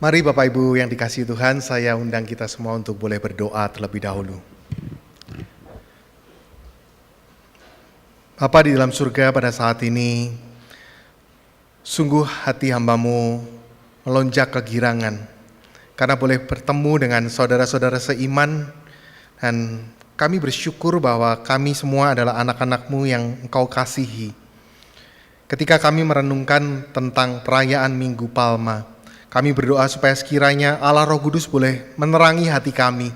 Mari Bapak Ibu yang dikasihi Tuhan, saya undang kita semua untuk boleh berdoa terlebih dahulu. Bapa di dalam surga, pada saat ini, sungguh hati hamba-Mu melonjak kegirangan, karena boleh bertemu dengan saudara-saudara seiman, dan kami bersyukur bahwa kami semua adalah anak-anak-Mu yang Engkau kasihi. Ketika kami merenungkan tentang perayaan Minggu Palma, kami berdoa supaya sekiranya Allah Roh Kudus boleh menerangi hati kami,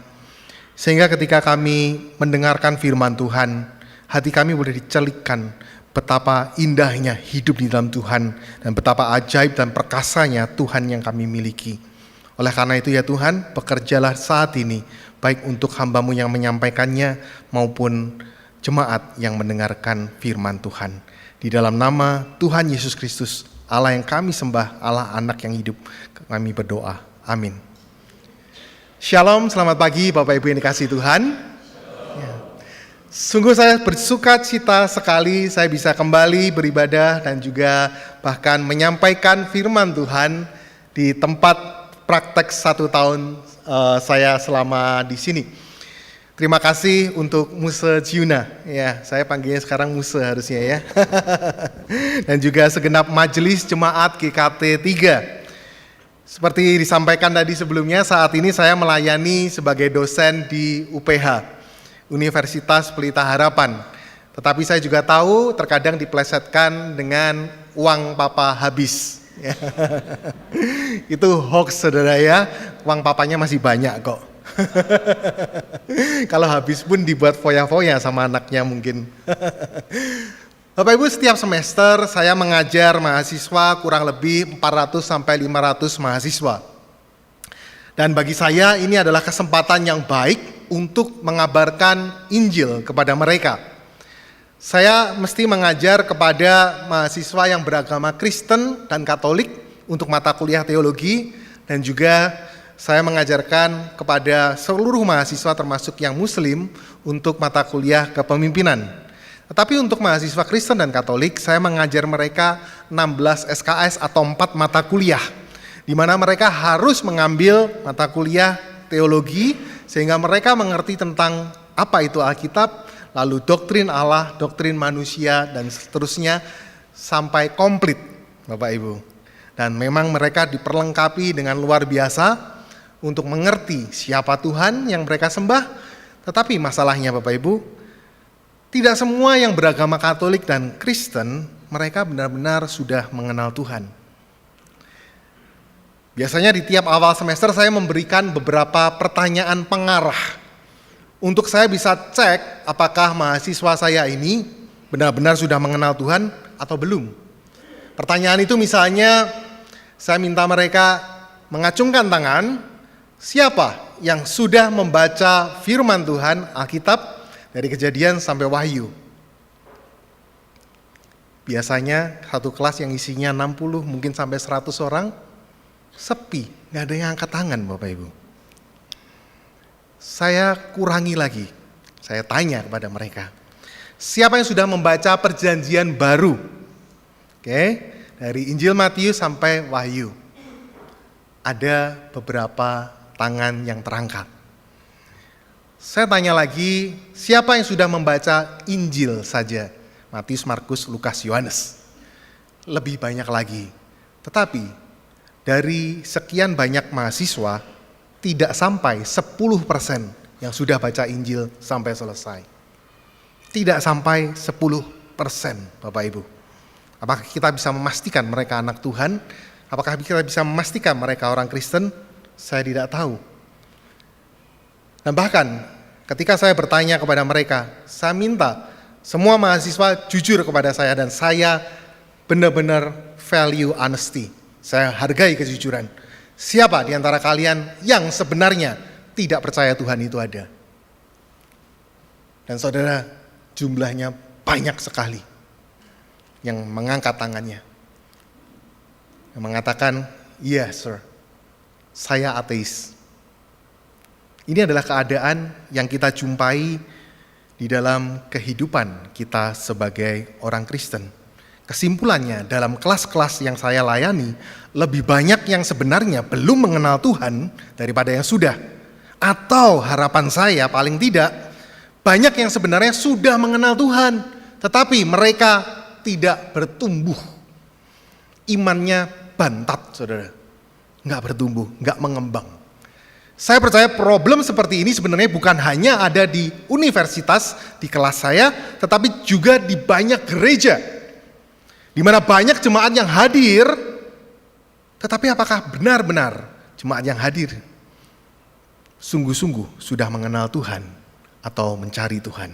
sehingga ketika kami mendengarkan firman Tuhan, hati kami boleh dicelikkan betapa indahnya hidup di dalam Tuhan dan betapa ajaib dan perkasanya Tuhan yang kami miliki. Oleh karena itu ya Tuhan, bekerjalah saat ini, baik untuk hamba-Mu yang menyampaikannya maupun jemaat yang mendengarkan firman Tuhan. Di dalam nama Tuhan Yesus Kristus, Allah yang kami sembah, Allah anak yang hidup, kami berdoa. Amin. Shalom, selamat pagi Bapak Ibu yang dikasihi Tuhan. Ya. Sungguh saya bersuka cita sekali saya bisa kembali beribadah dan juga bahkan menyampaikan firman Tuhan di tempat praktek 1 tahun saya selama di sini. Terima kasih untuk Muse Jiuna, ya saya panggilnya sekarang Muse harusnya ya. Dan juga segenap majelis jemaat GKT 3. Seperti disampaikan tadi sebelumnya, saat ini saya melayani sebagai dosen di UPH, Universitas Pelita Harapan. Tetapi saya juga tahu terkadang diplesetkan dengan uang papa habis. Itu hoax saudara ya, uang papanya masih banyak kok. Kalau habis pun dibuat foya-foya sama anaknya mungkin. Bapak Ibu, setiap semester saya mengajar mahasiswa kurang lebih 400 sampai 500 mahasiswa. Dan bagi saya ini adalah kesempatan yang baik untuk mengabarkan Injil kepada mereka. Saya mesti mengajar kepada mahasiswa yang beragama Kristen dan Katolik untuk mata kuliah teologi, dan juga saya mengajarkan kepada seluruh mahasiswa termasuk yang Muslim untuk mata kuliah kepemimpinan. Tetapi untuk mahasiswa Kristen dan Katolik, saya mengajar mereka 16 SKS atau 4 mata kuliah, di mana mereka harus mengambil mata kuliah teologi, sehingga mereka mengerti tentang apa itu Alkitab, lalu doktrin Allah, doktrin manusia, dan seterusnya sampai komplit, Bapak Ibu. Dan memang mereka diperlengkapi dengan luar biasa untuk mengerti siapa Tuhan yang mereka sembah. Tetapi masalahnya Bapak Ibu, tidak semua yang beragama Katolik dan Kristen mereka benar-benar sudah mengenal Tuhan. Biasanya di tiap awal semester saya memberikan beberapa pertanyaan pengarah untuk saya bisa cek apakah mahasiswa saya ini benar-benar sudah mengenal Tuhan atau belum. Pertanyaan itu misalnya saya minta mereka mengacungkan tangan, siapa yang sudah membaca firman Tuhan Alkitab dari Kejadian sampai Wahyu? Biasanya satu kelas yang isinya 60 mungkin sampai 100 orang, sepi, gak ada yang angkat tangan Bapak Ibu. Saya kurangi lagi, saya tanya kepada mereka, siapa yang sudah membaca perjanjian baru? Oke, dari Injil Matius sampai Wahyu. Ada beberapa tangan yang terangkat. Saya tanya lagi, siapa yang sudah membaca Injil saja? Matius, Markus, Lukas, Yohanes. Lebih banyak lagi. Tetapi dari sekian banyak mahasiswa, tidak sampai 10% yang sudah baca Injil sampai selesai. Tidak sampai 10%, Bapak Ibu. Apakah kita bisa memastikan mereka anak Tuhan? Apakah kita bisa memastikan mereka orang Kristen? Saya tidak tahu. Dan bahkan ketika saya bertanya kepada mereka, saya minta semua mahasiswa jujur kepada saya, dan saya benar-benar value honesty. Saya hargai kejujuran. Siapa di antara kalian yang sebenarnya tidak percaya Tuhan itu ada? Dan saudara, jumlahnya banyak sekali yang mengangkat tangannya, yang mengatakan, iya sir, saya ateis. Ini adalah keadaan yang kita jumpai di dalam kehidupan kita sebagai orang Kristen. Kesimpulannya, dalam kelas-kelas yang saya layani, lebih banyak yang sebenarnya belum mengenal Tuhan daripada yang sudah. Atau harapan saya paling tidak, banyak yang sebenarnya sudah mengenal Tuhan, tetapi mereka tidak bertumbuh. Imannya bantat, saudara. Nggak bertumbuh, nggak mengembang. Saya percaya problem seperti ini sebenarnya bukan hanya ada di universitas, di kelas saya, tetapi juga di banyak gereja. Di mana banyak jemaat yang hadir, tetapi apakah benar-benar jemaat yang hadir sungguh-sungguh sudah mengenal Tuhan atau mencari Tuhan?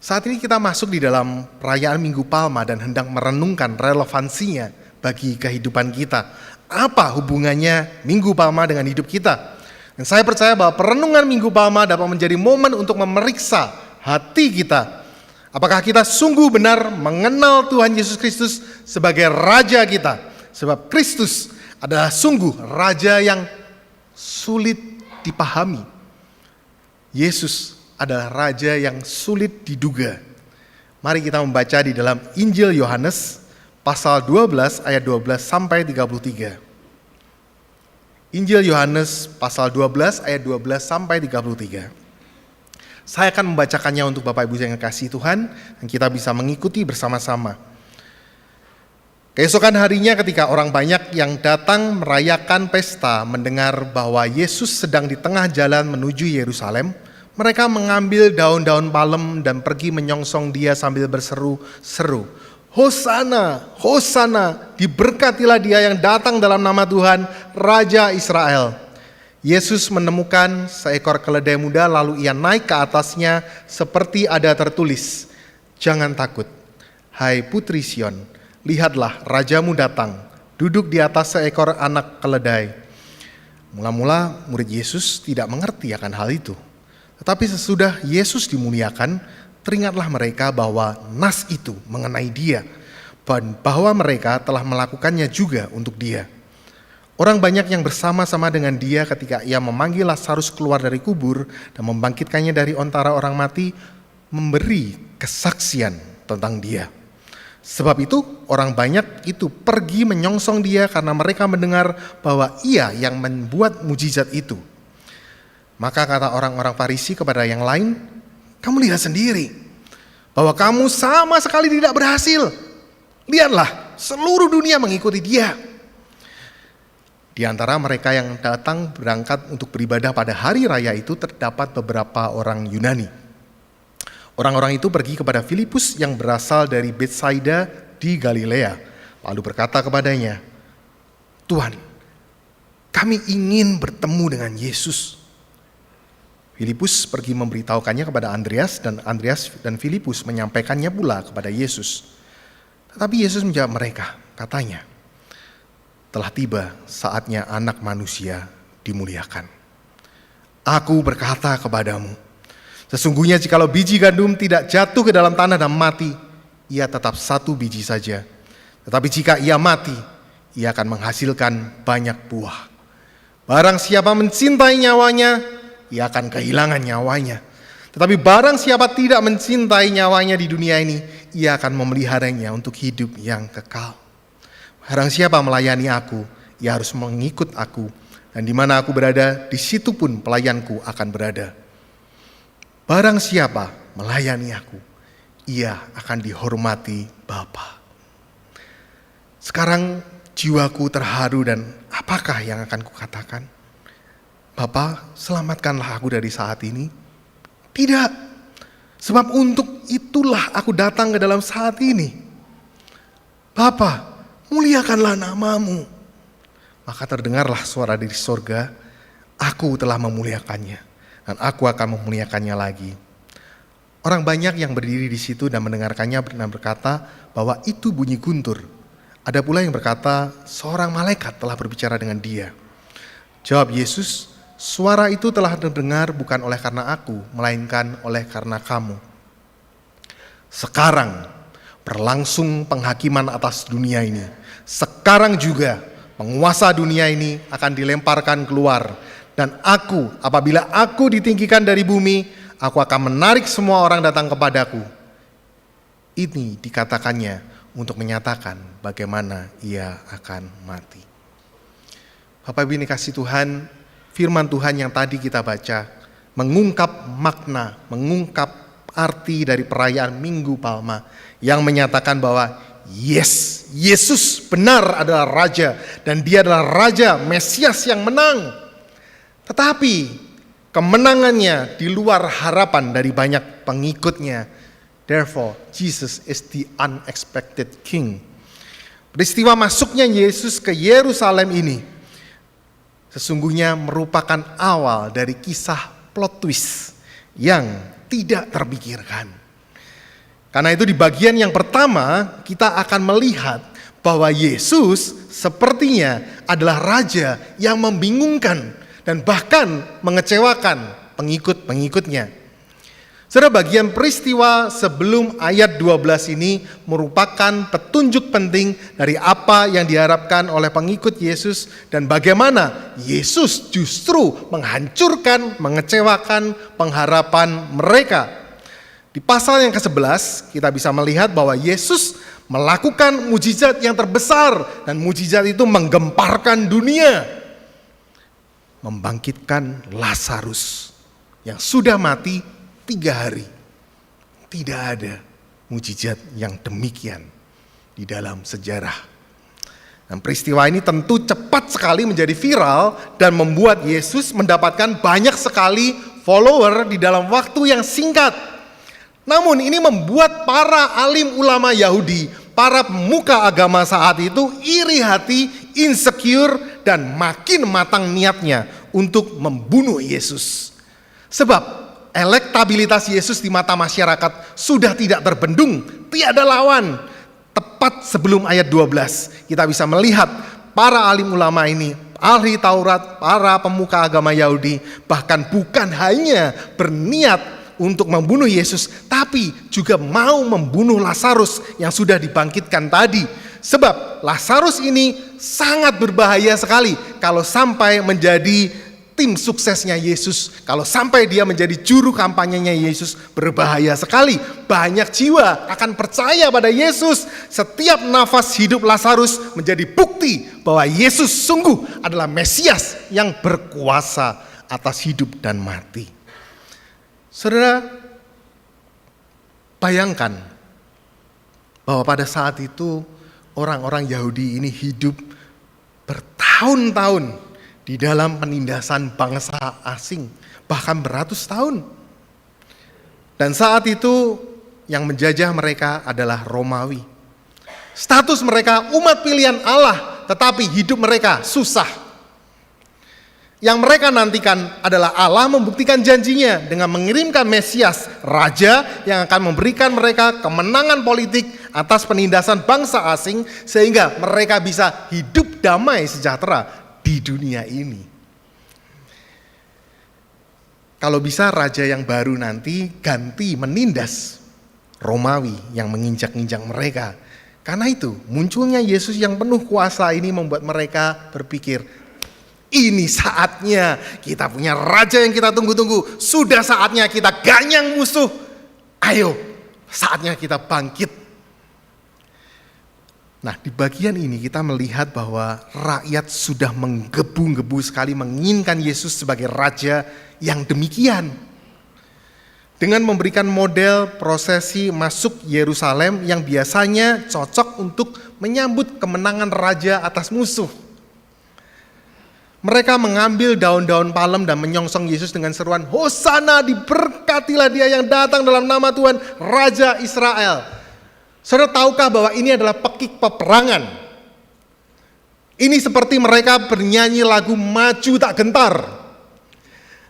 Saat ini kita masuk di dalam perayaan Minggu Palma dan hendak merenungkan relevansinya bagi kehidupan kita. Apa hubungannya Minggu Palma dengan hidup kita? Dan saya percaya bahwa perenungan Minggu Palma dapat menjadi momen untuk memeriksa hati kita. Apakah kita sungguh benar mengenal Tuhan Yesus Kristus sebagai Raja kita? Sebab Kristus adalah sungguh Raja yang sulit dipahami. Yesus adalah Raja yang sulit diduga. Mari kita membaca di dalam Injil Yohanes pasal 12 ayat 12 sampai 33. Injil Yohanes pasal 12 ayat 12 sampai 33. Saya akan membacakannya untuk Bapak Ibu yang kasih Tuhan dan kita bisa mengikuti bersama-sama. Keesokan harinya ketika orang banyak yang datang merayakan pesta mendengar bahwa Yesus sedang di tengah jalan menuju Yerusalem, mereka mengambil daun-daun palem dan pergi menyongsong dia sambil berseru-seru, Hosana, Hosana, diberkatilah dia yang datang dalam nama Tuhan, Raja Israel. Yesus menemukan seekor keledai muda lalu ia naik ke atasnya seperti ada tertulis, jangan takut, hai putri Sion, lihatlah rajamu datang, duduk di atas seekor anak keledai. Mula-mula murid Yesus tidak mengerti akan hal itu. Tetapi sesudah Yesus dimuliakan, teringatlah mereka bahwa nas itu mengenai dia, dan bahwa mereka telah melakukannya juga untuk dia. Orang banyak yang bersama-sama dengan dia ketika ia memanggil Lazarus keluar dari kubur dan membangkitkannya dari antara orang mati, memberi kesaksian tentang dia. Sebab itu orang banyak itu pergi menyongsong dia karena mereka mendengar bahwa ia yang membuat mujizat itu. Maka kata orang-orang Farisi kepada yang lain, kamu lihat sendiri bahwa kamu sama sekali tidak berhasil. Lihatlah, seluruh dunia mengikuti dia. Di antara mereka yang datang berangkat untuk beribadah pada hari raya itu terdapat beberapa orang Yunani. Orang-orang itu pergi kepada Filipus yang berasal dari Betsaida di Galilea, lalu berkata kepadanya, Tuhan, kami ingin bertemu dengan Yesus. Filipus pergi memberitahukannya kepada Andreas dan Filipus menyampaikannya pula kepada Yesus. Tetapi Yesus menjawab mereka, katanya, telah tiba saatnya anak manusia dimuliakan. Aku berkata kepadamu, sesungguhnya jikalau biji gandum tidak jatuh ke dalam tanah dan mati, ia tetap satu biji saja. Tetapi jika ia mati, ia akan menghasilkan banyak buah. Barang siapa mencintai nyawanya, ia akan kehilangan nyawanya. Tetapi barang siapa tidak mencintai nyawanya di dunia ini, ia akan memeliharanya untuk hidup yang kekal. Barang siapa melayani aku, ia harus mengikut aku, dan di mana aku berada, di situ pun pelayanku akan berada. Barang siapa melayani aku, ia akan dihormati Bapa. Sekarang jiwaku terharu dan apakah yang akan kukatakan? Bapa, selamatkanlah aku dari saat ini. Tidak, sebab untuk itulah aku datang ke dalam saat ini. Bapa, muliakanlah namamu. Maka terdengarlah suara dari sorga, aku telah memuliakannya, dan aku akan memuliakannya lagi. Orang banyak yang berdiri di situ dan mendengarkannya dan berkata bahwa itu bunyi guntur. Ada pula yang berkata, seorang malaikat telah berbicara dengan dia. Jawab Yesus, suara itu telah terdengar bukan oleh karena aku, melainkan oleh karena kamu. Sekarang berlangsung penghakiman atas dunia ini. Sekarang juga penguasa dunia ini akan dilemparkan keluar. Dan aku, apabila aku ditinggikan dari bumi, aku akan menarik semua orang datang kepadaku. Ini dikatakannya untuk menyatakan bagaimana ia akan mati. Bapak Ibu ini kasih Tuhan, firman Tuhan yang tadi kita baca mengungkap makna, mengungkap arti dari perayaan Minggu Palma yang menyatakan bahwa Yesus benar adalah Raja dan dia adalah Raja Mesias yang menang. Tetapi kemenangannya di luar harapan dari banyak pengikutnya. Therefore, Jesus is the unexpected King. Peristiwa masuknya Yesus ke Yerusalem ini sesungguhnya merupakan awal dari kisah plot twist yang tidak terpikirkan. Karena itu di bagian yang pertama kita akan melihat bahwa Yesus sepertinya adalah Raja yang membingungkan dan bahkan mengecewakan pengikut-pengikutnya. Saudara, bagian peristiwa sebelum ayat 12 ini merupakan petunjuk penting dari apa yang diharapkan oleh pengikut Yesus dan bagaimana Yesus justru menghancurkan, mengecewakan pengharapan mereka. Di pasal yang ke-11 kita bisa melihat bahwa Yesus melakukan mujizat yang terbesar dan mujizat itu menggemparkan dunia. Membangkitkan Lazarus yang sudah mati 3 hari. Tidak ada mujizat yang demikian di dalam sejarah. Dan peristiwa ini tentu cepat sekali menjadi viral dan membuat Yesus mendapatkan banyak sekali follower di dalam waktu yang singkat. Namun ini membuat para alim ulama Yahudi, para pemuka agama saat itu iri hati, insecure, dan makin matang niatnya untuk membunuh Yesus. Sebab elektabilitas Yesus di mata masyarakat sudah tidak terbendung, tiada lawan. Tepat sebelum ayat 12, kita bisa melihat para alim ulama ini, ahli Taurat, para pemuka agama Yahudi, bahkan bukan hanya berniat untuk membunuh Yesus, tapi juga mau membunuh Lazarus yang sudah dibangkitkan tadi. Sebab Lazarus ini sangat berbahaya sekali kalau sampai menjadi tim suksesnya Yesus. Kalau sampai dia menjadi juru kampanyenya Yesus, berbahaya sekali. Banyak jiwa akan percaya pada Yesus. Setiap nafas hidup Lazarus menjadi bukti bahwa Yesus sungguh adalah Mesias yang berkuasa atas hidup dan mati. Saudara, bayangkan bahwa pada saat itu orang-orang Yahudi ini hidup bertahun-tahun di dalam penindasan bangsa asing, bahkan beratus tahun. Dan saat itu yang menjajah mereka adalah Romawi. Status mereka umat pilihan Allah, tetapi hidup mereka susah. Yang mereka nantikan adalah Allah membuktikan janjinya dengan mengirimkan Mesias, Raja yang akan memberikan mereka kemenangan politik atas penindasan bangsa asing sehingga mereka bisa hidup damai sejahtera di dunia ini. Kalau bisa raja yang baru nanti ganti menindas Romawi yang menginjak-injak mereka. Karena itu munculnya Yesus yang penuh kuasa ini membuat mereka berpikir, ini saatnya kita punya raja yang kita tunggu-tunggu. Sudah saatnya kita ganyang musuh. Ayo, saatnya kita bangkit. Nah, di bagian ini kita melihat bahwa rakyat sudah menggebu-gebu sekali menginginkan Yesus sebagai raja yang demikian. Dengan memberikan model prosesi masuk Yerusalem yang biasanya cocok untuk menyambut kemenangan raja atas musuh. Mereka mengambil daun-daun palem dan menyongsong Yesus dengan seruan, Hosana, diberkatilah dia yang datang dalam nama Tuhan, Raja Israel. Saudara, tahukah bahwa ini adalah pekik peperangan? Ini seperti mereka bernyanyi lagu Maju Tak Gentar.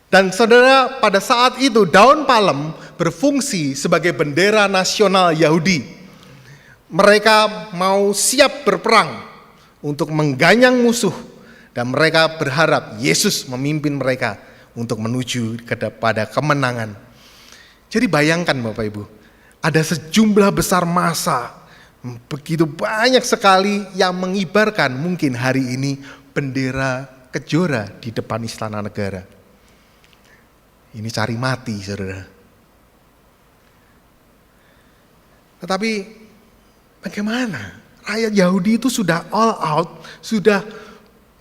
Dan saudara, pada saat itu daun palem berfungsi sebagai bendera nasional Yahudi. Mereka mau siap berperang untuk mengganyang musuh. Dan mereka berharap Yesus memimpin mereka untuk menuju kepada kemenangan. Jadi bayangkan Bapak Ibu, ada sejumlah besar massa, begitu banyak sekali yang mengibarkan mungkin hari ini bendera kejora di depan Istana Negara. Ini cari mati, saudara. Tetapi Bagaimana? Rakyat Yahudi itu sudah all out, sudah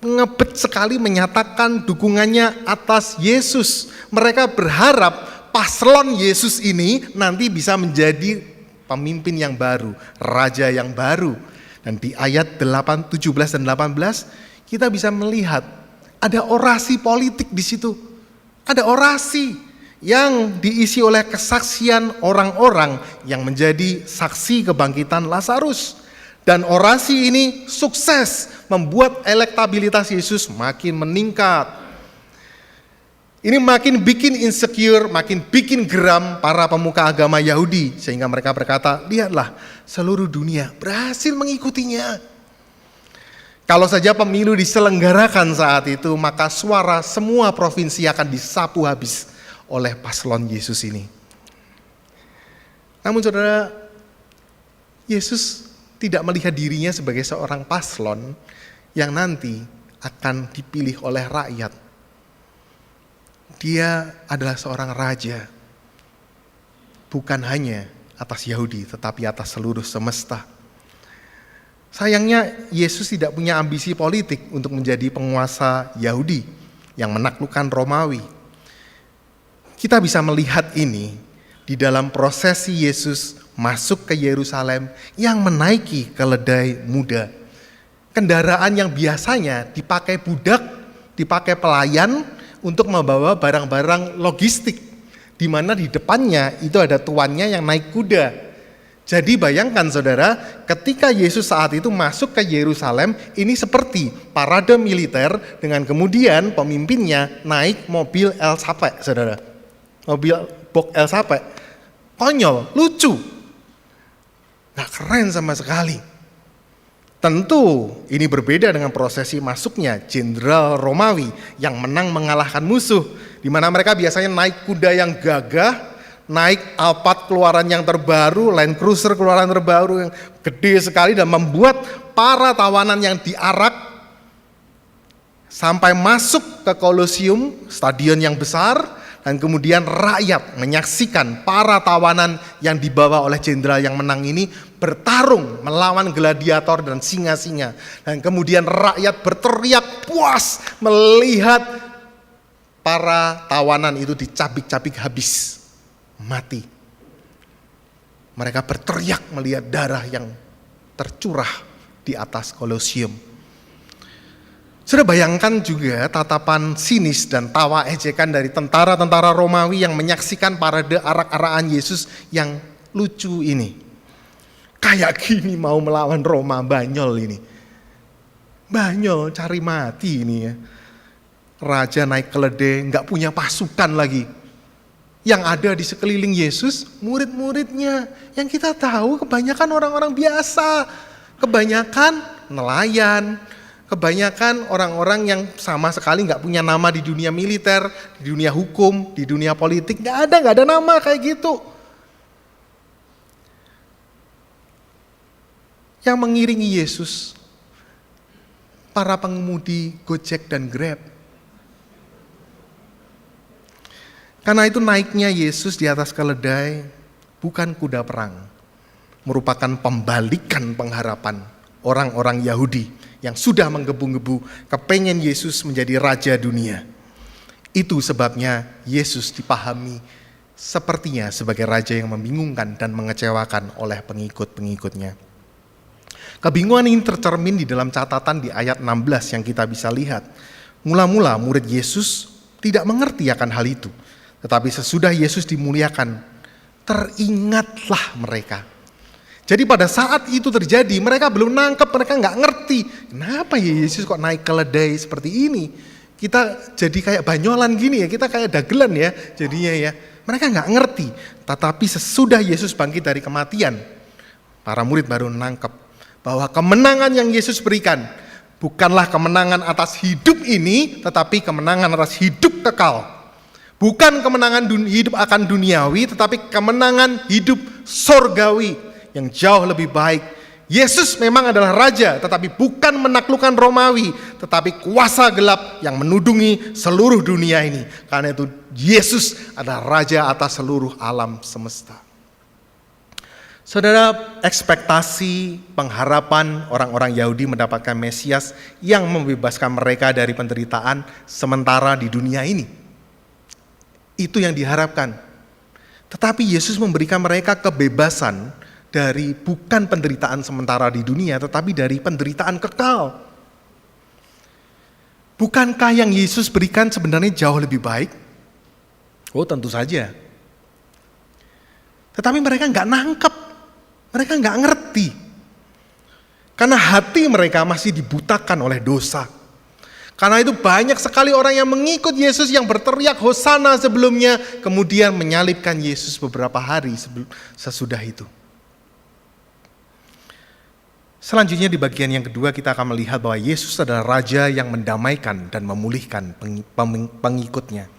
ngebet sekali menyatakan dukungannya atas Yesus. Mereka berharap paslon Yesus ini nanti bisa menjadi pemimpin yang baru, raja yang baru. Dan di ayat 17 dan 18 kita bisa melihat ada orasi politik di situ. Ada orasi yang diisi oleh kesaksian orang-orang yang menjadi saksi kebangkitan Lazarus. Dan orasi ini sukses membuat elektabilitas Yesus makin meningkat. Ini makin bikin insecure, makin bikin geram para pemuka agama Yahudi. Sehingga mereka berkata, lihatlah seluruh dunia berhasil mengikutinya. Kalau saja pemilu diselenggarakan saat itu, maka suara semua provinsi akan disapu habis oleh paslon Yesus ini. Namun saudara, Yesus tidak melihat dirinya sebagai seorang paslon yang nanti akan dipilih oleh rakyat. Dia adalah seorang raja, bukan hanya atas Yahudi, tetapi atas seluruh semesta. Sayangnya Yesus tidak punya ambisi politik untuk menjadi penguasa Yahudi yang menaklukkan Romawi. Kita bisa melihat ini di dalam prosesi Yesus masuk ke Yerusalem yang menaiki keledai muda. Kendaraan yang biasanya dipakai budak, dipakai pelayan untuk membawa barang-barang logistik, di mana di depannya itu ada tuannya yang naik kuda. Jadi bayangkan saudara, ketika Yesus saat itu masuk ke Yerusalem, ini seperti parade militer dengan kemudian pemimpinnya naik mobil El Sape, saudara. Mobil box El Sape. Konyol, lucu. Gak keren sama sekali. Tentu ini berbeda dengan prosesi masuknya jenderal Romawi yang menang mengalahkan musuh, di mana mereka biasanya naik kuda yang gagah, naik Alphard keluaran yang terbaru, Land Cruiser keluaran terbaru yang gede sekali dan membuat para tawanan yang diarak sampai masuk ke Kolosium, stadion yang besar, dan kemudian rakyat menyaksikan para tawanan yang dibawa oleh jenderal yang menang ini bertarung melawan gladiator dan singa-singa. Dan kemudian rakyat berteriak puas melihat para tawanan itu dicabik-cabik habis, mati. Mereka berteriak melihat darah yang tercurah di atas Kolosium. Sudah bayangkan juga tatapan sinis dan tawa ejekan dari tentara-tentara Romawi yang menyaksikan parade arak-arakan Yesus yang lucu ini. Kayak gini mau melawan Roma, banyol ini. Banyol cari mati ini ya. Raja naik keledai, gak punya pasukan lagi. Yang ada di sekeliling Yesus, murid-muridnya. Yang kita tahu kebanyakan orang-orang biasa. Kebanyakan nelayan, kebanyakan orang-orang yang sama sekali gak punya nama di dunia militer, di dunia hukum, di dunia politik. Gak ada nama kayak gitu. Yang mengiringi Yesus, para pengemudi Gojek dan Grab. Karena itu naiknya Yesus di atas keledai bukan kuda perang, merupakan pembalikan pengharapan orang-orang Yahudi yang sudah menggebu-gebu kepengen Yesus menjadi raja dunia. Itu sebabnya Yesus dipahami sepertinya sebagai raja yang membingungkan dan mengecewakan oleh pengikut-pengikutnya. Kebingungan ini tercermin di dalam catatan di ayat 16 yang kita bisa lihat. Mula-mula murid Yesus tidak mengerti akan hal itu. Tetapi sesudah Yesus dimuliakan, teringatlah mereka. Jadi pada saat itu terjadi, mereka belum nangkep, mereka nggak ngerti. Kenapa ya Yesus kok naik keledai seperti ini? Kita jadi kayak banyolan gini ya, kita kayak dagelan ya jadinya ya. Mereka nggak ngerti. Tetapi sesudah Yesus bangkit dari kematian, para murid baru nangkep bahwa kemenangan yang Yesus berikan bukanlah kemenangan atas hidup ini, tetapi kemenangan atas hidup kekal. Bukan kemenangan hidup akan duniawi, tetapi kemenangan hidup sorgawi yang jauh lebih baik. Yesus memang adalah raja, tetapi bukan menaklukkan Romawi, tetapi kuasa gelap yang menudungi seluruh dunia ini. Karena itu Yesus adalah raja atas seluruh alam semesta. Saudara, ekspektasi, pengharapan orang-orang Yahudi mendapatkan Mesias yang membebaskan mereka dari penderitaan sementara di dunia ini. Itu yang diharapkan. Tetapi Yesus memberikan mereka kebebasan dari bukan penderitaan sementara di dunia, tetapi dari penderitaan kekal. Bukankah yang Yesus berikan sebenarnya jauh lebih baik? Oh, tentu saja. Tetapi mereka nggak nangkep. Mereka nggak ngerti. Karena hati mereka masih dibutakan oleh dosa. Karena itu banyak sekali orang yang mengikut Yesus yang berteriak Hosana sebelumnya, kemudian menyalibkan Yesus beberapa hari sesudah itu. Selanjutnya di bagian yang kedua kita akan melihat bahwa Yesus adalah Raja yang mendamaikan dan memulihkan pengikutnya.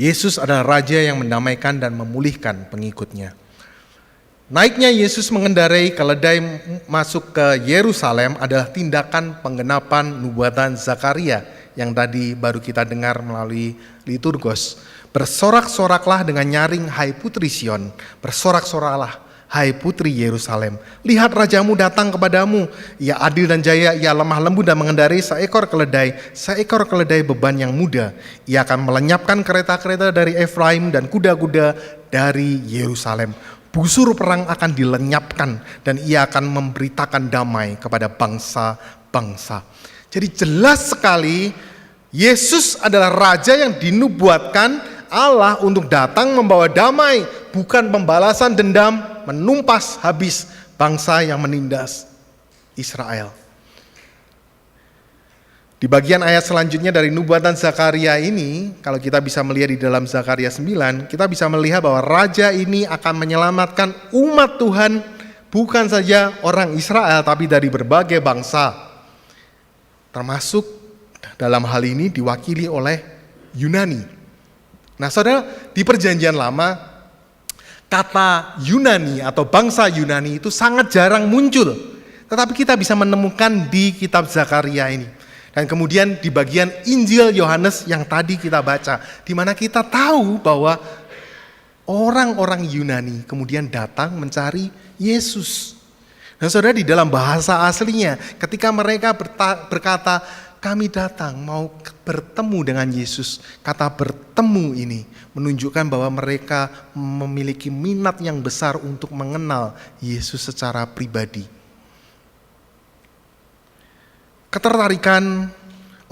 Yesus adalah Raja yang mendamaikan dan memulihkan pengikutnya. Naiknya Yesus mengendarai keledai masuk ke Yerusalem adalah tindakan penggenapan nubuatan Zakaria yang tadi baru kita dengar melalui liturgos. Bersorak-soraklah dengan nyaring, hai putri Sion, bersorak-soraklah, hai putri Yerusalem. Lihat rajamu datang kepadamu, ia adil dan jaya, ia lemah lembut dan mengendarai seekor keledai beban yang muda. Ia akan melenyapkan kereta-kereta dari Efraim dan kuda-kuda dari Yerusalem. Busur perang akan dilenyapkan dan ia akan memberitakan damai kepada bangsa-bangsa. Jadi jelas sekali Yesus adalah Raja yang dinubuatkan Allah untuk datang membawa damai, bukan pembalasan dendam, menumpas habis bangsa yang menindas Israel. Di bagian ayat selanjutnya dari nubuatan Zakaria ini, kalau kita bisa melihat di dalam Zakaria 9, kita bisa melihat bahwa Raja ini akan menyelamatkan umat Tuhan, bukan saja orang Israel, tapi dari berbagai bangsa. Termasuk dalam hal ini diwakili oleh Yunani. Nah saudara, di perjanjian lama, kata Yunani atau bangsa Yunani itu sangat jarang muncul. Tetapi kita bisa menemukan di kitab Zakaria ini. Dan kemudian di bagian Injil Yohanes yang tadi kita baca, di mana kita tahu bahwa orang-orang Yunani kemudian datang mencari Yesus. Dan saudara, di dalam bahasa aslinya, ketika mereka berkata, kami datang mau bertemu dengan Yesus. Kata bertemu ini menunjukkan bahwa mereka memiliki minat yang besar untuk mengenal Yesus secara pribadi. Ketertarikan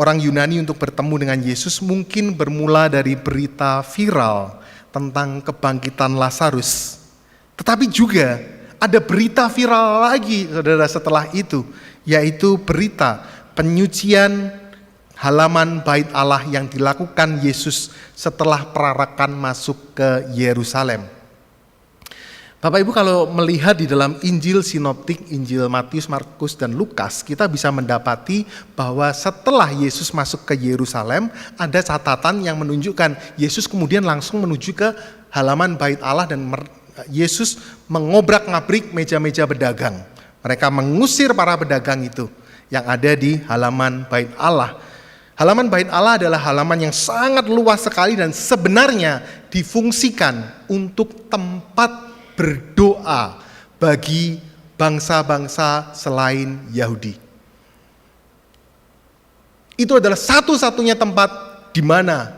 orang Yunani untuk bertemu dengan Yesus mungkin bermula dari berita viral tentang kebangkitan Lazarus. Tetapi juga ada berita viral lagi, saudara, setelah itu, yaitu berita penyucian halaman bait Allah yang dilakukan Yesus setelah perarakan masuk ke Yerusalem. Bapak Ibu, kalau melihat di dalam Injil sinoptik, Injil Matius, Markus, dan Lukas, kita bisa mendapati bahwa setelah Yesus masuk ke Yerusalem, ada catatan yang menunjukkan Yesus kemudian langsung menuju ke halaman bait Allah dan Yesus mengobrak-ngabrik meja-meja pedagang. Mereka mengusir para pedagang itu yang ada di halaman bait Allah. Halaman bait Allah adalah halaman yang sangat luas sekali dan sebenarnya difungsikan untuk tempat berdoa bagi bangsa-bangsa selain Yahudi. Itu adalah satu-satunya tempat di mana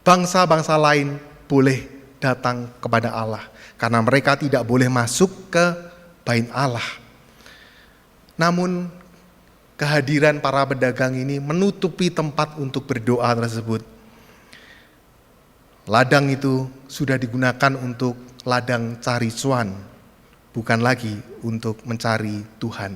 bangsa-bangsa lain boleh datang kepada Allah, karena mereka tidak boleh masuk ke bait Allah. Namun kehadiran para pedagang ini menutupi tempat untuk berdoa tersebut. Ladang itu sudah digunakan untuk ladang cari cuan, bukan lagi untuk mencari Tuhan.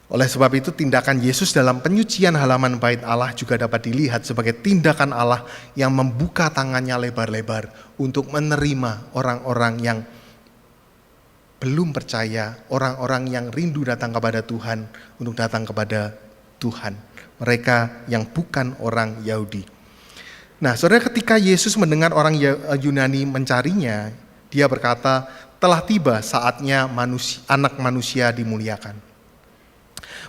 Oleh sebab itu tindakan Yesus dalam penyucian halaman bait Allah juga dapat dilihat sebagai tindakan Allah yang membuka tangannya lebar-lebar untuk menerima orang-orang yang belum percaya, orang-orang yang rindu datang kepada Tuhan, untuk datang kepada Tuhan. Mereka yang bukan orang Yahudi. Nah, saudara, ketika Yesus mendengar orang Yunani mencarinya, dia berkata, telah tiba saatnya anak manusia dimuliakan.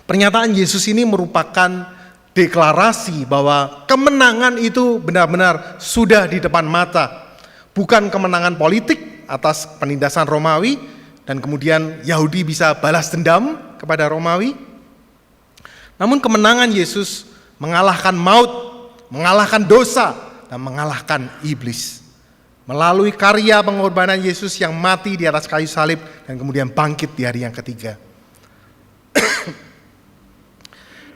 Pernyataan Yesus ini merupakan deklarasi bahwa kemenangan itu benar-benar sudah di depan mata. Bukan kemenangan politik, atas penindasan Romawi, dan kemudian Yahudi bisa balas dendam kepada Romawi. Namun kemenangan Yesus mengalahkan maut, mengalahkan dosa, dan mengalahkan iblis. Melalui karya pengorbanan Yesus yang mati di atas kayu salib dan kemudian bangkit di hari yang ketiga.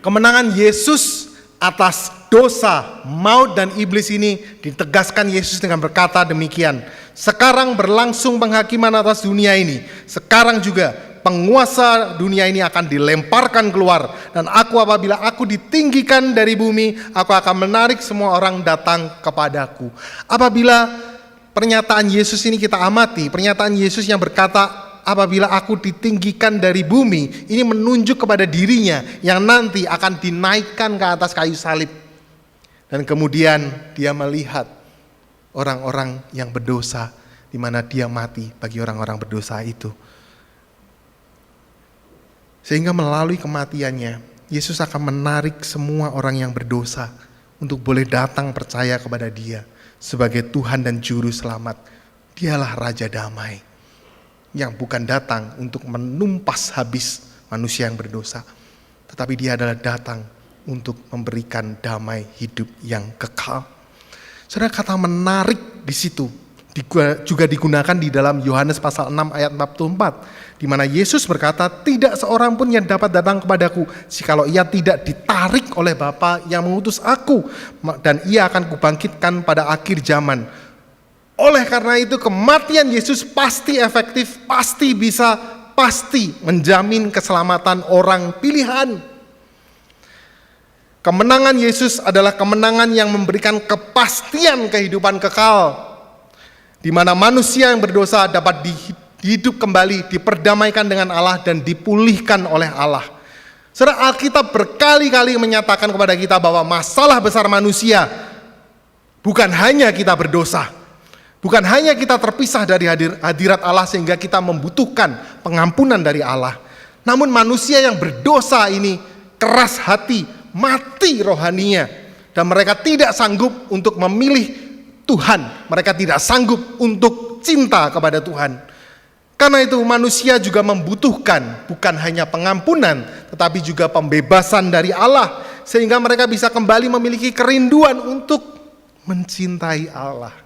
Kemenangan Yesus atas dosa, maut, dan iblis ini ditegaskan Yesus dengan berkata demikian, sekarang berlangsung penghakiman atas dunia ini, sekarang juga penguasa dunia ini akan dilemparkan keluar, dan apabila aku ditinggikan dari bumi, aku akan menarik semua orang datang kepadaku. Apabila pernyataan Yesus ini kita amati, pernyataan Yesus yang berkata apabila aku ditinggikan dari bumi, ini menunjuk kepada dirinya yang nanti akan dinaikkan ke atas kayu salib. Dan kemudian dia melihat orang-orang yang berdosa, di mana dia mati bagi orang-orang berdosa itu. Sehingga melalui kematiannya, Yesus akan menarik semua orang yang berdosa untuk boleh datang percaya kepada dia sebagai Tuhan dan Juru Selamat. Dialah Raja Damai yang bukan datang untuk menumpas habis manusia yang berdosa, tetapi dia adalah datang untuk memberikan damai hidup yang kekal. Saudara, kata menarik di situ juga digunakan di dalam Yohanes pasal 6 ayat 44, di mana Yesus berkata, tidak seorang pun yang dapat datang kepadaku jikalau ia tidak ditarik oleh Bapa yang mengutus aku, dan ia akan kubangkitkan pada akhir zaman. Oleh karena itu kematian Yesus pasti efektif, pasti bisa, pasti menjamin keselamatan orang pilihan. Kemenangan Yesus adalah kemenangan yang memberikan kepastian kehidupan kekal, di mana manusia yang berdosa dapat hidup kembali, diperdamaikan dengan Allah dan dipulihkan oleh Allah. Saudara, Alkitab berkali-kali menyatakan kepada kita bahwa masalah besar manusia bukan hanya kita berdosa, bukan hanya kita terpisah dari hadirat Allah sehingga kita membutuhkan pengampunan dari Allah. Namun manusia yang berdosa ini keras hati, mati rohaninya, dan mereka tidak sanggup untuk memilih Tuhan. Mereka tidak sanggup untuk cinta kepada Tuhan. Karena itu manusia juga membutuhkan bukan hanya pengampunan, tetapi juga pembebasan dari Allah, sehingga mereka bisa kembali memiliki kerinduan untuk mencintai Allah.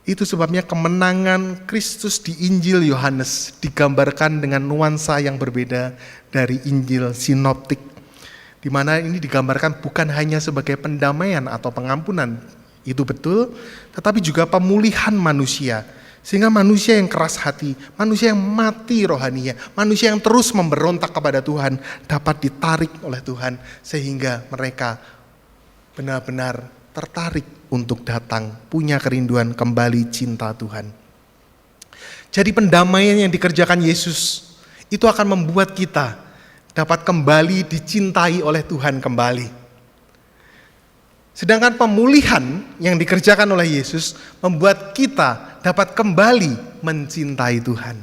Itu sebabnya kemenangan Kristus di Injil Yohanes digambarkan dengan nuansa yang berbeda dari Injil Sinoptik, di mana ini digambarkan bukan hanya sebagai pendamaian atau pengampunan, itu betul, tetapi juga pemulihan manusia, sehingga manusia yang keras hati, manusia yang mati rohaninya, manusia yang terus memberontak kepada Tuhan dapat ditarik oleh Tuhan, sehingga mereka benar-benar tertarik untuk datang, punya kerinduan kembali cinta Tuhan. Jadi pendamaian yang dikerjakan Yesus itu akan membuat kita dapat kembali dicintai oleh Tuhan kembali. Sedangkan pemulihan yang dikerjakan oleh Yesus membuat kita dapat kembali mencintai Tuhan.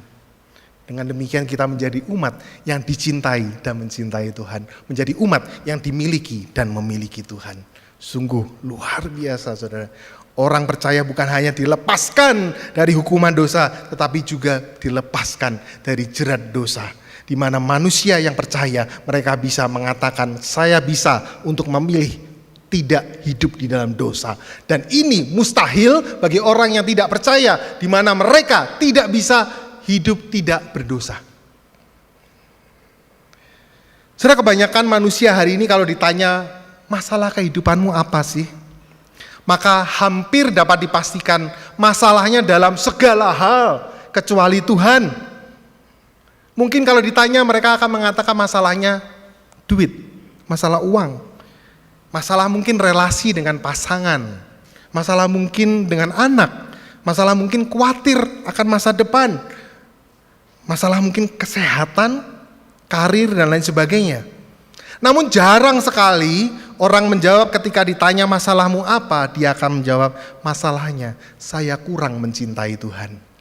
Dengan demikian kita menjadi umat yang dicintai dan mencintai Tuhan, menjadi umat yang dimiliki dan memiliki Tuhan. Sungguh luar biasa, saudara. Orang percaya bukan hanya dilepaskan dari hukuman dosa, tetapi juga dilepaskan dari jerat dosa. Di mana manusia yang percaya, mereka bisa mengatakan, saya bisa untuk memilih tidak hidup di dalam dosa. Dan ini mustahil bagi orang yang tidak percaya, di mana mereka tidak bisa hidup tidak berdosa. Saudara, kebanyakan manusia hari ini kalau ditanya, masalah kehidupanmu apa sih? Maka hampir dapat dipastikan masalahnya dalam segala hal kecuali Tuhan. Mungkin kalau ditanya mereka akan mengatakan masalahnya duit, masalah uang, masalah mungkin relasi dengan pasangan, masalah mungkin dengan anak, masalah mungkin khawatir akan masa depan, masalah mungkin kesehatan, karir, dan lain sebagainya. Namun jarang sekali orang menjawab ketika ditanya masalahmu apa, dia akan menjawab masalahnya saya kurang mencintai Tuhan.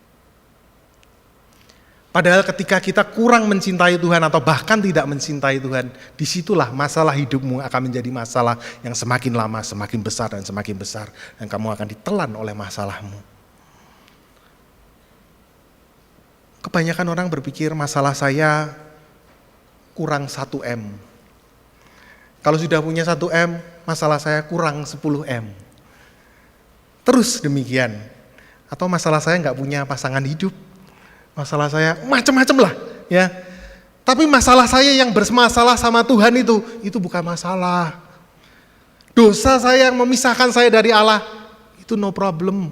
Padahal ketika kita kurang mencintai Tuhan atau bahkan tidak mencintai Tuhan, disitulah masalah hidupmu akan menjadi masalah yang semakin lama semakin besar dan semakin besar, dan kamu akan ditelan oleh masalahmu. Kebanyakan orang berpikir masalah saya kurang 1M. Kalau sudah punya 1M, masalah saya kurang 10M. Terus demikian. Atau masalah saya nggak punya pasangan hidup. Masalah saya macam-macam lah, ya. Tapi masalah saya yang bermasalah sama Tuhan itu bukan masalah. Dosa saya yang memisahkan saya dari Allah, itu no problem.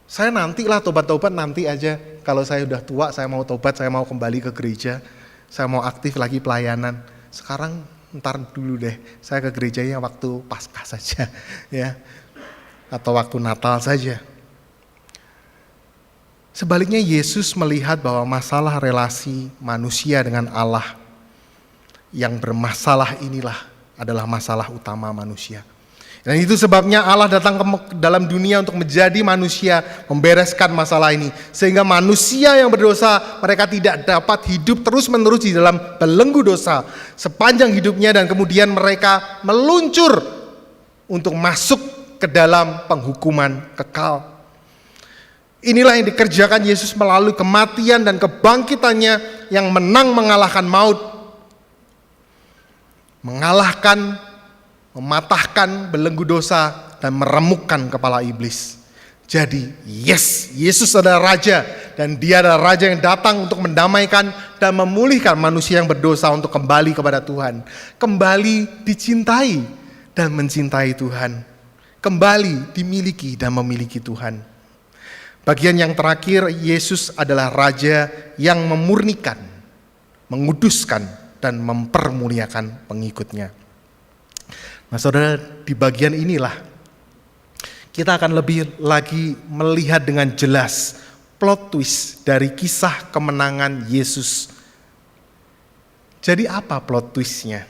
Saya nantilah tobat-tobat nanti aja. Kalau saya udah tua, saya mau tobat, saya mau kembali ke gereja. Saya mau aktif lagi pelayanan. Sekarang ntar dulu deh, saya ke gerejanya waktu Paskah saja, ya, atau waktu Natal saja. Sebaliknya Yesus melihat bahwa masalah relasi manusia dengan Allah yang bermasalah inilah adalah masalah utama manusia. Dan itu sebabnya Allah datang ke dalam dunia untuk menjadi manusia, membereskan masalah ini. Sehingga manusia yang berdosa, mereka tidak dapat hidup terus-menerus di dalam belenggu dosa sepanjang hidupnya, dan kemudian mereka meluncur untuk masuk ke dalam penghukuman kekal. Inilah yang dikerjakan Yesus melalui kematian dan kebangkitannya yang menang mengalahkan maut. Mengalahkan, mematahkan belenggu dosa dan meremukkan kepala iblis. Jadi yes, Yesus adalah Raja, dan Dia adalah Raja yang datang untuk mendamaikan dan memulihkan manusia yang berdosa untuk kembali kepada Tuhan. Kembali dicintai dan mencintai Tuhan. Kembali dimiliki dan memiliki Tuhan. Bagian yang terakhir, Yesus adalah Raja yang memurnikan, menguduskan dan mempermuliakan pengikutnya. Nah saudara, di bagian inilah kita akan lebih lagi melihat dengan jelas plot twist dari kisah kemenangan Yesus. Jadi apa plot twistnya?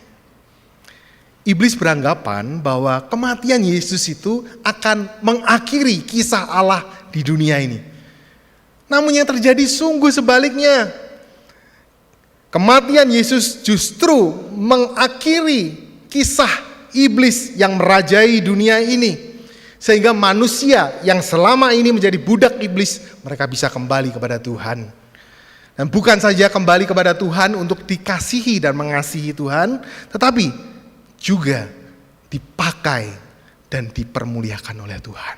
Iblis beranggapan bahwa kematian Yesus itu akan mengakhiri kisah Allah di dunia ini. Namun yang terjadi sungguh sebaliknya. Kematian Yesus justru mengakhiri kisah iblis yang merajai dunia ini, sehingga manusia yang selama ini menjadi budak iblis, mereka bisa kembali kepada Tuhan. Dan bukan saja kembali kepada Tuhan untuk dikasihi dan mengasihi Tuhan, tetapi juga dipakai dan dipermuliakan oleh Tuhan.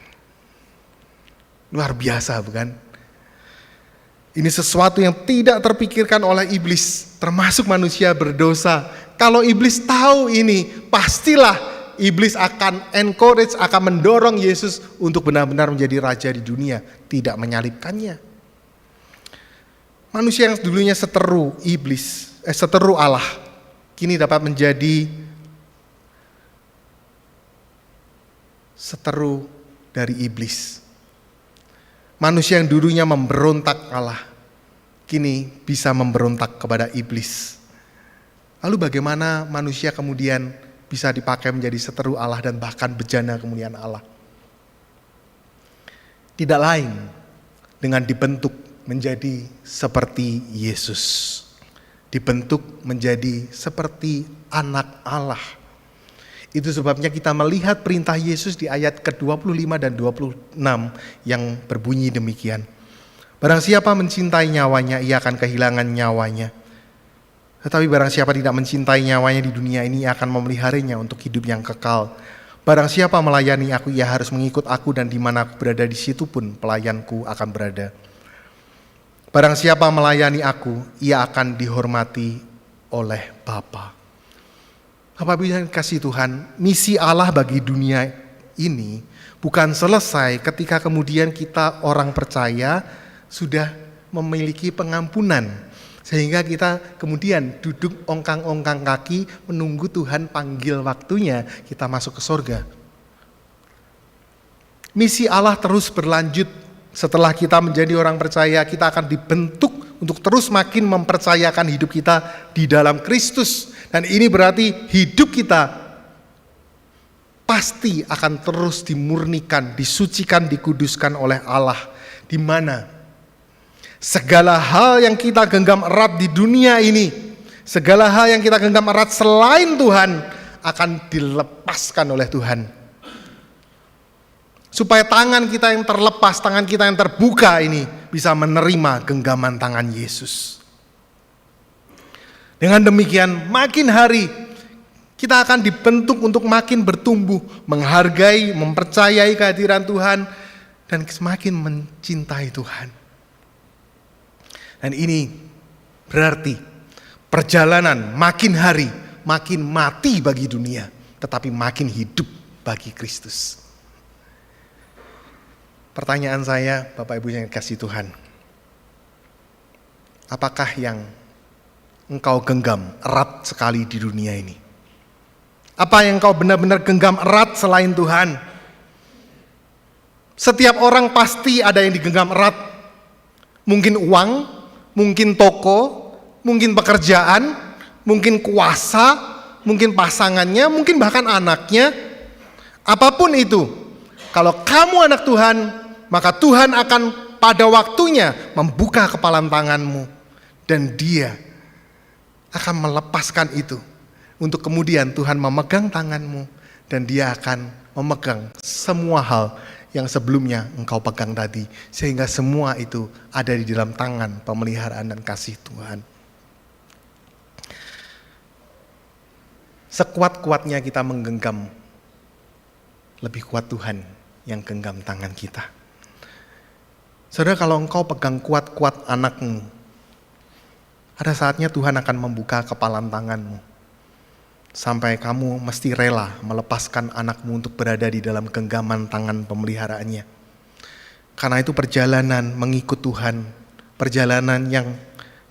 Luar biasa, bukan? Ini sesuatu yang tidak terpikirkan oleh iblis, termasuk manusia berdosa. Kalau iblis tahu ini, pastilah iblis akan encourage, akan mendorong Yesus untuk benar-benar menjadi raja di dunia, tidak menyalibkannya. Manusia yang dulunya seteru iblis, seteru Allah, kini dapat menjadi seteru dari iblis. Manusia yang dulunya memberontak Allah, kini bisa memberontak kepada iblis. Lalu bagaimana manusia kemudian bisa dipakai menjadi seteru Allah dan bahkan bejana kemuliaan Allah? Tidak lain dengan dibentuk menjadi seperti Yesus. Dibentuk menjadi seperti anak Allah. Itu sebabnya kita melihat perintah Yesus di ayat ke-25 dan 26 yang berbunyi demikian. Barang siapa mencintai nyawanya, ia akan kehilangan nyawanya. Tetapi barang siapa tidak mencintai nyawanya di dunia ini, ia akan memeliharanya untuk hidup yang kekal. Barang siapa melayani aku, ia harus mengikut aku, dan di mana aku berada, di situ pun pelayanku akan berada. Barang siapa melayani aku, ia akan dihormati oleh Bapa. Bapak Ibu yang kasih Tuhan, misi Allah bagi dunia ini bukan selesai ketika kemudian kita orang percaya sudah memiliki pengampunan, sehingga kita kemudian duduk ongkang-ongkang kaki menunggu Tuhan panggil waktunya kita masuk ke sorga. Misi Allah terus berlanjut. Setelah kita menjadi orang percaya, kita akan dibentuk untuk terus makin mempercayakan hidup kita di dalam Kristus. Dan ini berarti hidup kita pasti akan terus dimurnikan, disucikan, dikuduskan oleh Allah. Di mana segala hal yang kita genggam erat di dunia ini, segala hal yang kita genggam erat selain Tuhan akan dilepaskan oleh Tuhan. Supaya tangan kita yang terlepas, tangan kita yang terbuka ini bisa menerima genggaman tangan Yesus. Dengan demikian, makin hari kita akan dibentuk untuk makin bertumbuh, menghargai, mempercayai kehadiran Tuhan, dan semakin mencintai Tuhan. Dan ini berarti perjalanan makin hari, makin mati bagi dunia, tetapi makin hidup bagi Kristus. Pertanyaan saya, Bapak Ibu yang dikasihi Tuhan, apakah yang engkau genggam erat sekali di dunia ini? Apa yang engkau benar-benar genggam erat selain Tuhan? Setiap orang pasti ada yang digenggam erat. Mungkin uang, mungkin toko, mungkin pekerjaan, mungkin kuasa, mungkin pasangannya, mungkin bahkan anaknya. Apapun itu, kalau kamu anak Tuhan, maka Tuhan akan pada waktunya membuka kepalan tanganmu, dan Dia akan melepaskan itu, untuk kemudian Tuhan memegang tanganmu, dan Dia akan memegang semua hal yang sebelumnya engkau pegang tadi, sehingga semua itu ada di dalam tangan pemeliharaan dan kasih Tuhan. Sekuat-kuatnya kita menggenggam, lebih kuat Tuhan yang genggam tangan kita. Saudara, kalau engkau pegang kuat-kuat anakmu, ada saatnya Tuhan akan membuka kepalan tanganmu, sampai kamu mesti rela melepaskan anakmu untuk berada di dalam genggaman tangan pemeliharaannya. Karena itu perjalanan mengikut Tuhan, perjalanan yang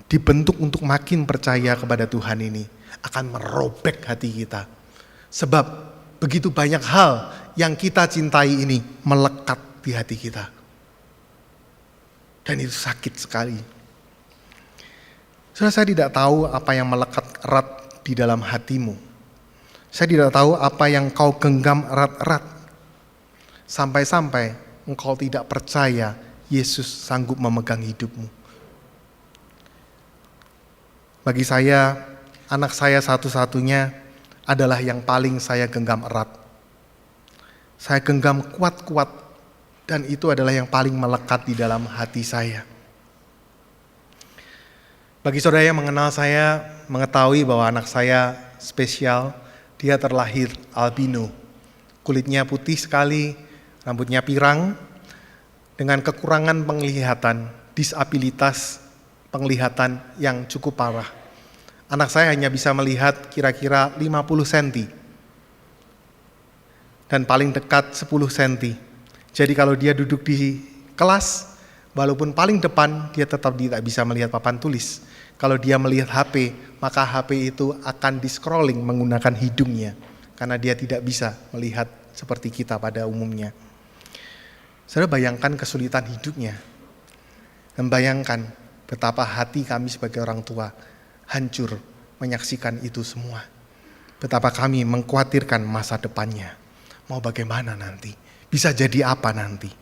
dibentuk untuk makin percaya kepada Tuhan ini, akan merobek hati kita. Sebab begitu banyak hal yang kita cintai ini melekat di hati kita. Dan itu sakit sekali. Saya tidak tahu apa yang melekat erat di dalam hatimu. Saya tidak tahu apa yang kau genggam erat-erat. Sampai-sampai engkau tidak percaya Yesus sanggup memegang hidupmu. Bagi saya, anak saya satu-satunya adalah yang paling saya genggam erat. Saya genggam kuat-kuat, dan itu adalah yang paling melekat di dalam hati saya. Bagi saudara yang mengenal saya, mengetahui bahwa anak saya spesial. Dia terlahir albino, kulitnya putih sekali, rambutnya pirang, dengan kekurangan penglihatan, disabilitas penglihatan yang cukup parah. Anak saya hanya bisa melihat kira-kira 50 cm, dan paling dekat 10 cm. Jadi kalau dia duduk di kelas, walaupun paling depan, dia tetap tidak bisa melihat papan tulis. Kalau dia melihat HP, maka HP itu akan di-scrolling menggunakan hidungnya, karena dia tidak bisa melihat seperti kita pada umumnya. Saudara, bayangkan kesulitan hidupnya, dan bayangkan betapa hati kami sebagai orang tua hancur menyaksikan itu semua. Betapa kami mengkhawatirkan masa depannya. Mau bagaimana nanti? Bisa jadi apa nanti?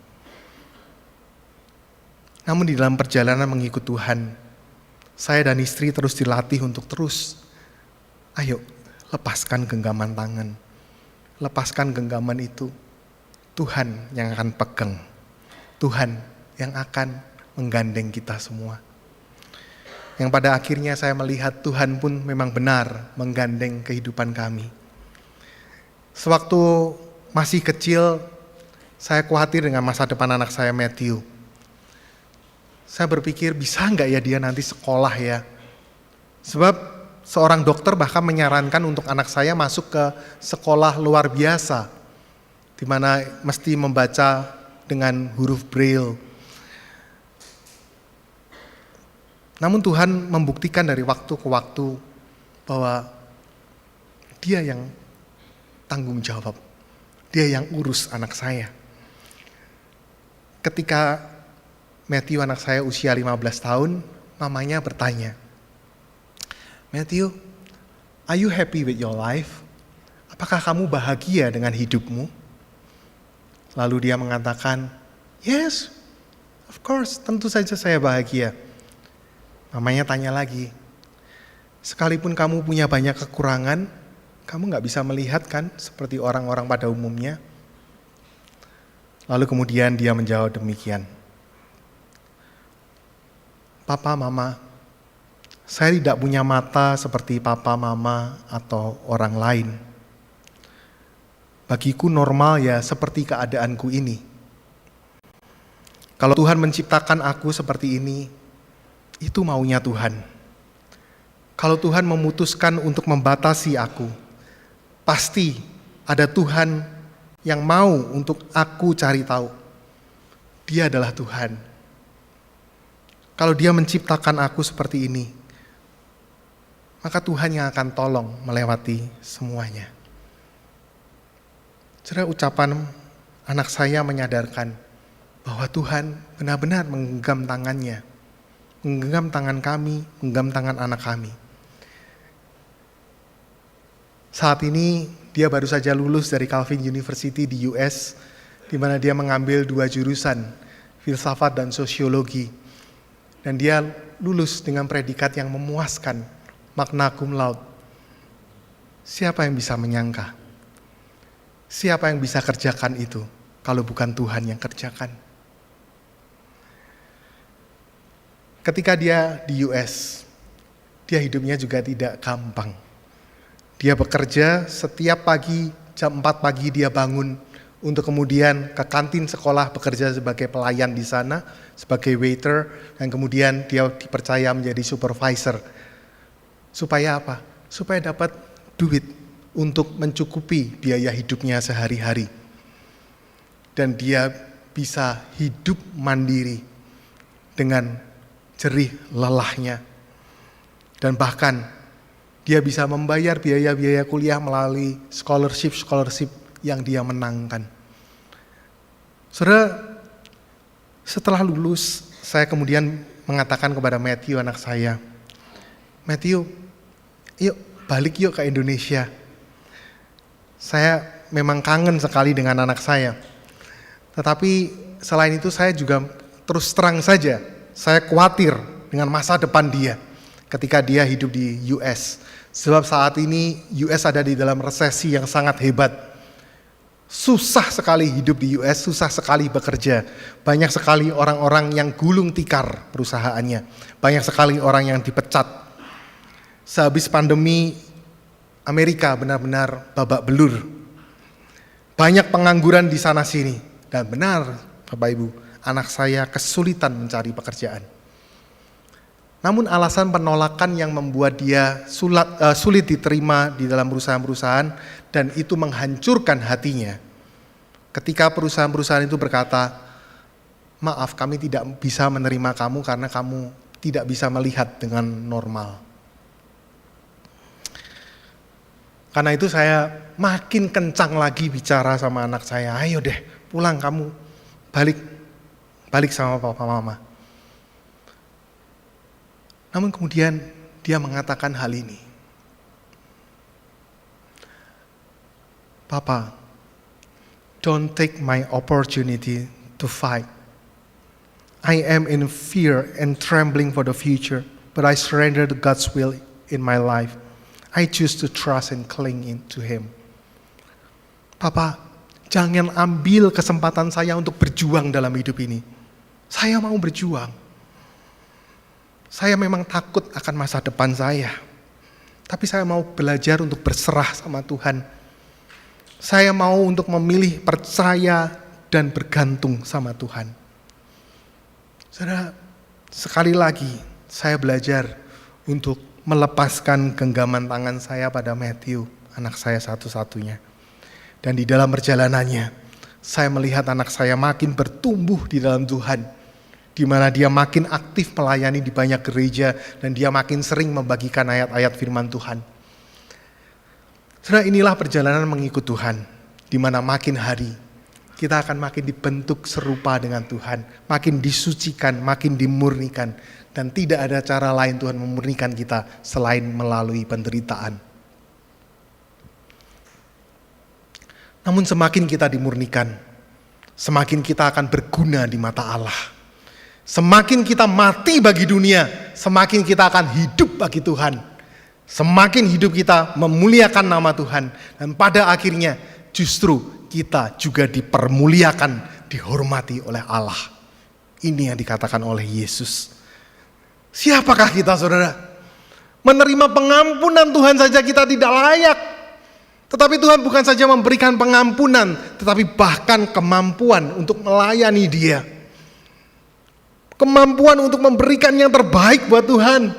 Namun di dalam perjalanan mengikut Tuhan, saya dan istri terus dilatih untuk terus, ayo lepaskan genggaman tangan. Lepaskan genggaman itu. Tuhan yang akan pegang. Tuhan yang akan menggandeng kita semua. Yang pada akhirnya saya melihat Tuhan pun memang benar menggandeng kehidupan kami. Sewaktu masih kecil, saya khawatir dengan masa depan anak saya, Matthew. Saya berpikir, bisa nggak ya dia nanti sekolah ya? Sebab seorang dokter bahkan menyarankan untuk anak saya masuk ke sekolah luar biasa, di mana mesti membaca dengan huruf Braille. Namun Tuhan membuktikan dari waktu ke waktu bahwa Dia yang tanggung jawab, Dia yang urus anak saya. Ketika Matthew anak saya usia 15 tahun, mamanya bertanya, Matthew, are you happy with your life? Apakah kamu bahagia dengan hidupmu? Lalu dia mengatakan, yes, of course, tentu saja saya bahagia. Mamanya tanya lagi, sekalipun kamu punya banyak kekurangan, kamu gak bisa melihat kan seperti orang-orang pada umumnya? Lalu kemudian dia menjawab demikian, Papa, Mama, saya tidak punya mata seperti Papa, Mama, atau orang lain. Bagiku normal ya seperti keadaanku ini. Kalau Tuhan menciptakan aku seperti ini, itu maunya Tuhan. Kalau Tuhan memutuskan untuk membatasi aku, pasti ada Tuhan yang mau untuk aku cari tahu. Dia adalah Tuhan. Kalau Dia menciptakan aku seperti ini, maka Tuhan yang akan tolong melewati semuanya. Saudara, ucapan anak saya menyadarkan bahwa Tuhan benar-benar menggenggam tangannya, menggenggam tangan kami, menggenggam tangan anak kami. Saat ini dia baru saja lulus dari Calvin University di US, di mana dia mengambil 2 jurusan, filsafat dan sosiologi. Dan dia lulus dengan predikat yang memuaskan, magna cum laude. Siapa yang bisa menyangka? Siapa yang bisa kerjakan itu kalau bukan Tuhan yang kerjakan? Ketika dia di US, dia hidupnya juga tidak gampang. Dia bekerja setiap pagi, jam 4 pagi dia bangun untuk kemudian ke kantin sekolah bekerja sebagai pelayan di sana, sebagai waiter, dan kemudian dia dipercaya menjadi supervisor. Supaya apa? Supaya dapat duit untuk mencukupi biaya hidupnya sehari-hari. Dan dia bisa hidup mandiri dengan jerih lelahnya. Dan bahkan dia bisa membayar biaya-biaya kuliah melalui scholarship yang dia menangkan. Saudara, setelah lulus, saya kemudian mengatakan kepada Matthew, anak saya, Matthew, yuk balik yuk ke Indonesia. Saya memang kangen sekali dengan anak saya. Tetapi selain itu saya juga terus terang saja, saya khawatir dengan masa depan dia ketika dia hidup di US. Sebab saat ini US ada di dalam resesi yang sangat hebat. Susah sekali hidup di US, susah sekali bekerja. Banyak sekali orang-orang yang gulung tikar perusahaannya. Banyak sekali orang yang dipecat. Sehabis pandemi, Amerika benar-benar babak belur. Banyak pengangguran di sana sini. Dan benar, Bapak Ibu, anak saya kesulitan mencari pekerjaan. Namun alasan penolakan yang membuat dia sulit diterima di dalam perusahaan-perusahaan dan itu menghancurkan hatinya. Ketika perusahaan-perusahaan itu berkata, maaf kami tidak bisa menerima kamu karena kamu tidak bisa melihat dengan normal. Karena itu saya makin kencang lagi bicara sama anak saya, ayo deh pulang kamu, balik sama papa mama. Namun kemudian dia mengatakan hal ini. Papa, don't take my opportunity to fight. I am in fear and trembling for the future, but I surrender to God's will in my life. I choose to trust and cling to Him. Papa, jangan ambil kesempatan saya untuk berjuang dalam hidup ini. Saya mau berjuang. Saya memang takut akan masa depan saya. Tapi saya mau belajar untuk berserah sama Tuhan. Saya mau untuk memilih percaya dan bergantung sama Tuhan. Saudara, sekali lagi saya belajar untuk melepaskan genggaman tangan saya pada Matthew, anak saya satu-satunya. Dan di dalam perjalanannya, saya melihat anak saya makin bertumbuh di dalam Tuhan, di mana dia makin aktif melayani di banyak gereja, dan dia makin sering membagikan ayat-ayat firman Tuhan. Saudara, inilah perjalanan mengikut Tuhan, di mana makin hari, kita akan makin dibentuk serupa dengan Tuhan, makin disucikan, makin dimurnikan, dan tidak ada cara lain Tuhan memurnikan kita selain melalui penderitaan. Namun semakin kita dimurnikan, semakin kita akan berguna di mata Allah. Semakin kita mati bagi dunia, semakin kita akan hidup bagi Tuhan. Semakin hidup kita memuliakan nama Tuhan. Dan pada akhirnya justru kita juga dipermuliakan, dihormati oleh Allah. Ini yang dikatakan oleh Yesus. Siapakah kita, saudara? Menerima pengampunan Tuhan saja kita tidak layak. Tetapi Tuhan bukan saja memberikan pengampunan, tetapi bahkan kemampuan untuk melayani Dia. Kemampuan untuk memberikan yang terbaik buat Tuhan.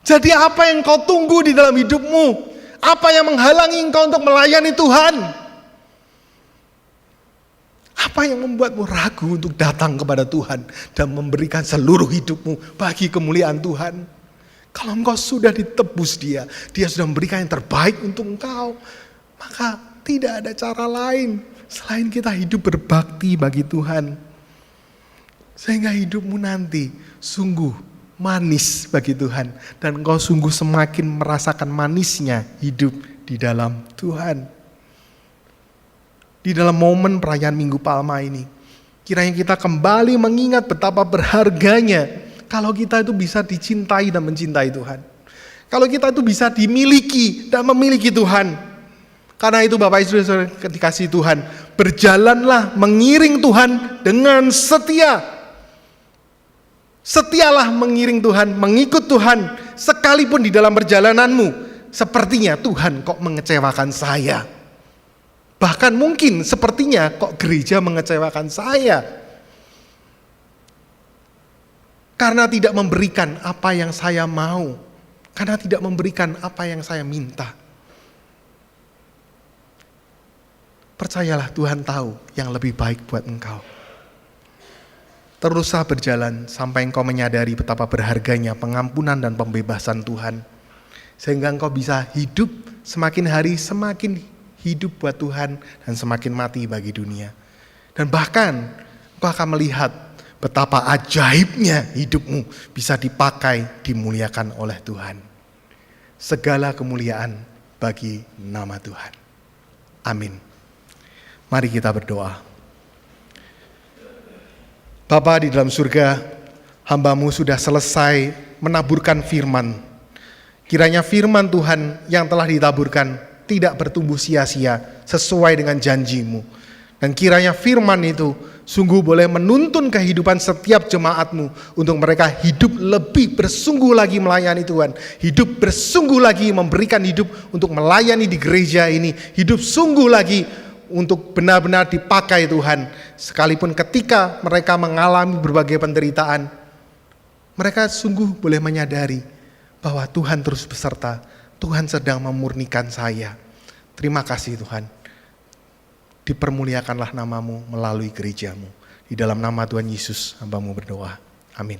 Jadi apa yang kau tunggu di dalam hidupmu? Apa yang menghalangi engkau untuk melayani Tuhan? Apa yang membuatmu ragu untuk datang kepada Tuhan dan memberikan seluruh hidupmu bagi kemuliaan Tuhan? Kalau engkau sudah ditebus Dia sudah memberikan yang terbaik untuk engkau, maka tidak ada cara lain selain kita hidup berbakti bagi Tuhan. Sehingga hidupmu nanti sungguh manis bagi Tuhan. Dan engkau sungguh semakin merasakan manisnya hidup di dalam Tuhan. Di dalam momen perayaan Minggu Palma ini, kiranya kita kembali mengingat betapa berharganya kalau kita itu bisa dicintai dan mencintai Tuhan. Kalau kita itu bisa dimiliki dan memiliki Tuhan. Karena itu Bapak Ibu Saudara dikasihi Tuhan, berjalanlah mengiring Tuhan dengan setia. Setialah mengiring Tuhan, mengikut Tuhan, sekalipun di dalam perjalananmu, sepertinya Tuhan kok mengecewakan saya. Bahkan mungkin sepertinya kok gereja mengecewakan saya. Karena tidak memberikan apa yang saya mau. Karena tidak memberikan apa yang saya minta. Percayalah Tuhan tahu yang lebih baik buat engkau. Teruslah berjalan sampai engkau menyadari betapa berharganya pengampunan dan pembebasan Tuhan. Sehingga engkau bisa hidup semakin hari semakin hidup buat Tuhan dan semakin mati bagi dunia. Dan bahkan engkau akan melihat betapa ajaibnya hidupmu bisa dipakai, dimuliakan oleh Tuhan. Segala kemuliaan bagi nama Tuhan. Amin. Mari kita berdoa. Bapa di dalam surga, hamba-Mu sudah selesai menaburkan firman. Kiranya firman Tuhan yang telah ditaburkan tidak bertumbuh sia-sia sesuai dengan janji-Mu. Dan kiranya firman itu sungguh boleh menuntun kehidupan setiap jemaat-Mu untuk mereka hidup lebih bersungguh lagi melayani Tuhan. Hidup bersungguh lagi memberikan hidup untuk melayani di gereja ini. Hidup sungguh lagi untuk benar-benar dipakai Tuhan. Sekalipun ketika mereka mengalami berbagai penderitaan, mereka sungguh boleh menyadari bahwa Tuhan terus beserta. Tuhan sedang memurnikan saya. Terima kasih Tuhan. Dipermuliakanlah nama-Mu melalui gereja-Mu. Di dalam nama Tuhan Yesus hamba-Mu berdoa. Amin.